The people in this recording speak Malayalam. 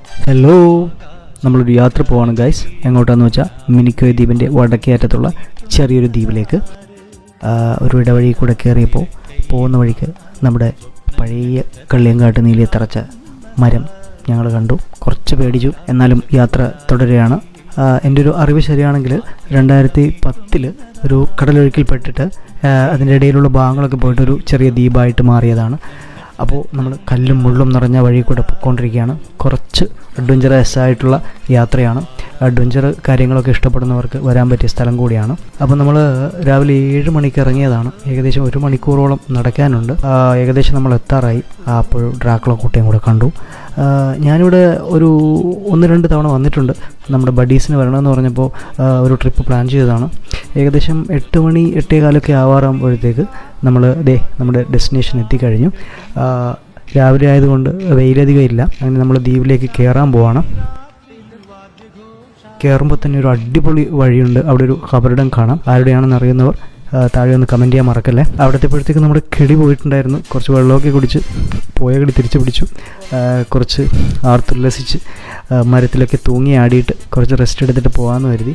ഹലോ, നമ്മളൊരു യാത്ര പോവാണ് ഗൈസ്. എങ്ങോട്ടാന്ന് വെച്ചാൽ മിനിക്കോയ് ദ്വീപിൻ്റെ വടക്കേ അറ്റത്തുള്ള ചെറിയൊരു ദ്വീപിലേക്ക്. ഒരു ഇടവഴി കൂടെ കയറിയപ്പോൾ പോകുന്ന വഴിക്ക് നമ്മുടെ പഴയ കള്ളിയങ്കാട്ട് നീലിയെ തറച്ച മരം ഞങ്ങൾ കണ്ടു. കുറച്ച് പേടിച്ചു, എന്നാലും യാത്ര തുടരുകയാണ്. എൻ്റെ ഒരു അറിവ് ശരിയാണെങ്കിൽ 2010 ഒരു കടലൊഴുക്കിൽപ്പെട്ടിട്ട് അതിൻ്റെ ഇടയിലുള്ള ഭാഗങ്ങളൊക്കെ പോയിട്ടൊരു ചെറിയ ദ്വീപായിട്ട് മാറിയതാണ്. അപ്പോൾ നമ്മൾ കല്ലും മുള്ളും നിറഞ്ഞ വഴി കൂടെ പോയിക്കൊണ്ടിരിക്കുകയാണ്. കുറച്ച് അഡ്വഞ്ചറസ് ആയിട്ടുള്ള യാത്രയാണ്. അഡ്വഞ്ചർ കാര്യങ്ങളൊക്കെ ഇഷ്ടപ്പെടുന്നവർക്ക് വരാൻ പറ്റിയ സ്ഥലം കൂടിയാണ്. അപ്പോൾ നമ്മൾ രാവിലെ 7 മണിക്ക് ഇറങ്ങിയതാണ്. ഏകദേശം 1 മണിക്കൂറോളം നടക്കാനുണ്ട്. ഏകദേശം നമ്മൾ എത്താറായി. അപ്പോൾ ഡ്രാക്കുള കോട്ടയും കൂടെ കണ്ടു. ഞാനിവിടെ ഒരു 1-2 തവണ വന്നിട്ടുണ്ട്. നമ്മുടെ ബഡീസിന് വരണമെന്ന് പറഞ്ഞപ്പോൾ ഒരു ട്രിപ്പ് പ്ലാൻ ചെയ്തതാണ്. ഏകദേശം 8 മണി 8:15 ആവാറാകുമ്പോഴത്തേക്ക് നമ്മൾ നമ്മുടെ ഡെസ്റ്റിനേഷൻ എത്തിക്കഴിഞ്ഞു. രാവിലെ ആയതുകൊണ്ട് വെയിലധികം ഇല്ല. അങ്ങനെ നമ്മൾ ദ്വീപിലേക്ക് കയറാൻ പോവാണ്. കയറുമ്പോൾ തന്നെ ഒരു അടിപൊളി വഴിയുണ്ട്. അവിടെ ഒരു ഖബറിടം കാണാം. ആരുടെയാണെന്ന് അറിയുന്നവർ താഴെ ഒന്ന് കമൻറ്റ് ചെയ്യാൻ മറക്കല്ലേ. അവിടത്തെപ്പോഴത്തേക്ക് നമ്മുടെ കിളി പോയിട്ടുണ്ടായിരുന്നു. കുറച്ച് വെള്ളമൊക്കെ കുടിച്ച് പോയ കിളി തിരിച്ചു പിടിച്ചു. കുറച്ച് ആർത്തുല്ലസിച്ച് മരത്തിലൊക്കെ തൂങ്ങി ആടിയിട്ട് കുറച്ച് റെസ്റ്റ് എടുത്തിട്ട് പോകാമെന്ന് കരുതി.